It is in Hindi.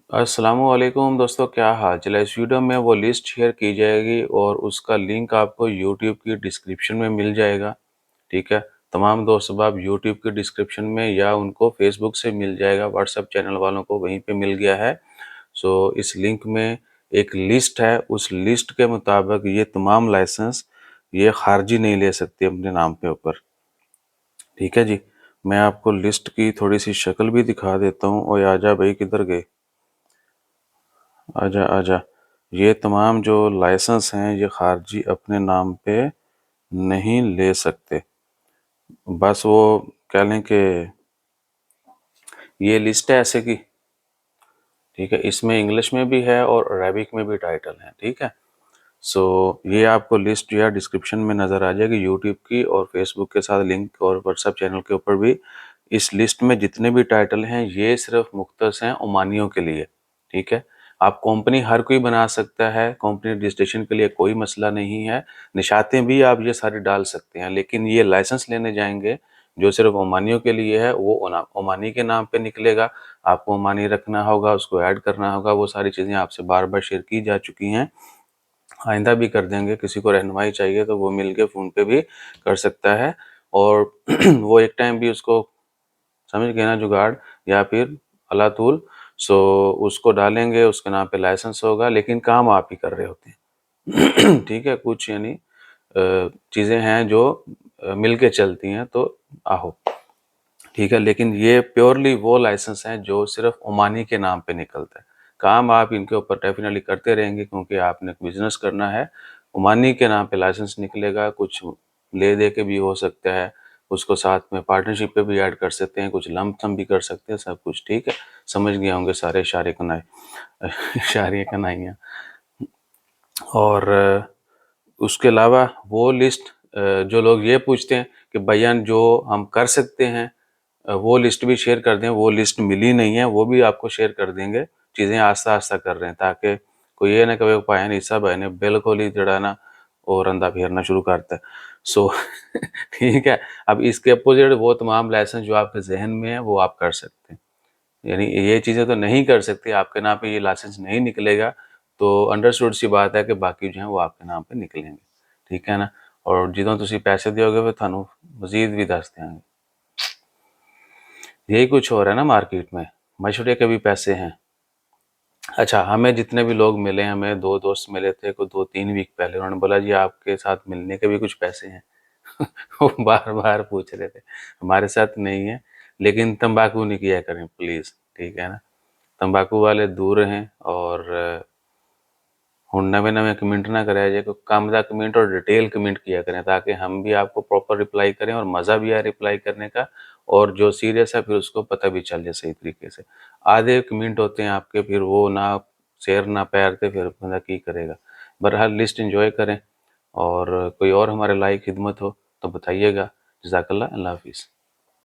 अस्सलामुअलैकुम दोस्तों, क्या हाल चाल है। इस वीडियो में वो लिस्ट शेयर की जाएगी और उसका लिंक आपको यूट्यूब की डिस्क्रिप्शन में मिल जाएगा। ठीक है, तमाम दोस्त अब यूट्यूब की डिस्क्रिप्शन में या उनको फेसबुक से मिल जाएगा। व्हाट्सएप चैनल वालों को वहीं पे मिल गया है। सो इस लिंक में एक लिस्ट है, उस लिस्ट के मुताबिक ये तमाम लाइसेंस ये खारजी नहीं ले सकते अपने नाम पे ऊपर। ठीक है जी, मैं आपको लिस्ट की थोड़ी सी शक्ल भी दिखा देता हूँ। और आजा भाई, किधर गए? आजा आजा। ये तमाम जो लाइसेंस हैं ये खारजी अपने नाम पे नहीं ले सकते। बस वो कह लें कि ये लिस्ट है ऐसे की। ठीक है, इसमें इंग्लिश में भी है और अरेबिक में भी टाइटल है। ठीक है, सो ये आपको लिस्ट या डिस्क्रिप्शन में नज़र आ जाएगी यूट्यूब की, और फेसबुक के साथ लिंक, और व्हाट्सएप चैनल के ऊपर भी। इस लिस्ट में जितने भी टाइटल हैं ये सिर्फ मुख्तस हैं ओमानियों के लिए। ठीक है, आप कंपनी हर कोई बना सकता है, कंपनी रजिस्ट्रेशन के लिए कोई मसला नहीं है। निशातें भी आप ये सारी डाल सकते हैं, लेकिन ये लाइसेंस लेने जाएंगे जो सिर्फ ओमानियों के लिए है, वो ओमानी के नाम पे निकलेगा। आपको ओमानी रखना होगा, उसको ऐड करना होगा। वो सारी चीज़ें आपसे बार बार शेयर की जा चुकी हैं, आइंदा भी कर देंगे। किसी को रहनुमाई चाहिए तो वो मिल के फ़ोन पे भी कर सकता है। और वो एक टाइम भी उसको समझ गए ना, जुगाड़ या फिर अलातूल। सो उसको डालेंगे, उसके नाम पे लाइसेंस होगा, लेकिन काम आप ही कर रहे होते हैं। ठीक है, कुछ यानी चीज़ें हैं जो मिल के चलती हैं, तो आहो। ठीक है, लेकिन ये प्योरली वो लाइसेंस हैं जो सिर्फ ओमानी के नाम पे निकलता है। काम आप इनके ऊपर डेफिनेटली करते रहेंगे क्योंकि आपने बिजनेस करना है। ओमानी के नाम पे लाइसेंस निकलेगा, कुछ ले दे के भी हो सकता है, उसको साथ में पार्टनरशिप पे भी ऐड कर सकते हैं, कुछ लंप सम भी कर सकते हैं, सब कुछ। ठीक है, समझ गए होंगे सारे इशारे कनाए इशारे कनाइयाँ। और उसके अलावा वो लिस्ट, जो लोग ये पूछते हैं कि बयान जो हम कर सकते हैं वो लिस्ट भी शेयर कर दें, वो लिस्ट मिली नहीं है, वो भी आपको शेयर कर देंगे। चीज़ें आस्ता आस्ता कर रहे हैं ताकि कोई ये ना कहे पाया नहीं सब है ने बिल्कुल ही जड़ा ना और अंधा फेरना शुरू करता है। सो ठीक है, अब इसके अपोजिट वो तमाम लाइसेंस जो आपके जहन में है वो आप कर सकते हैं। यानी ये चीज़ें तो नहीं कर सकते, आपके नाम पे ये लाइसेंस नहीं निकलेगा। तो अंडरस्टूड सी बात है कि बाकी जो है वो आपके नाम पे निकलेंगे। ठीक है ना, और जिदों तुसी पैसे दोगे फिर थानू मजीद भी दस देंगे। यही कुछ हो रहा है ना मार्केट में, मशवरे के भी पैसे हैं। अच्छा, हमें जितने भी लोग मिले, हमें दो दोस्त मिले थे कोई 2-3 वीक पहले, उन्होंने बोला जी आपके साथ मिलने के भी कुछ पैसे हैं। वो बार बार पूछ रहे थे। हमारे साथ नहीं है, लेकिन तंबाकू नहीं किया करें प्लीज़। ठीक है ना, तंबाकू वाले दूर रहें। और हुण नवे नवे कमेंट ना कराया जाए, काम का कमेंट और डिटेल कमेंट किया करें ताकि हम भी आपको प्रॉपर रिप्लाई करें और मज़ा भी आए रिप्लाई करने का। और जो सीरियस है फिर उसको पता भी चल जाए सही तरीके से। आधे कमेंट होते हैं आपके, फिर वो ना शेर ना पैरते, फिर बंदा की करेगा। बहरहाल लिस्ट इंजॉय करें, और कोई और हमारे लायक खिदमत हो तो बताइएगा। जज़ाकल्लाह, अल्लाह हाफिज़।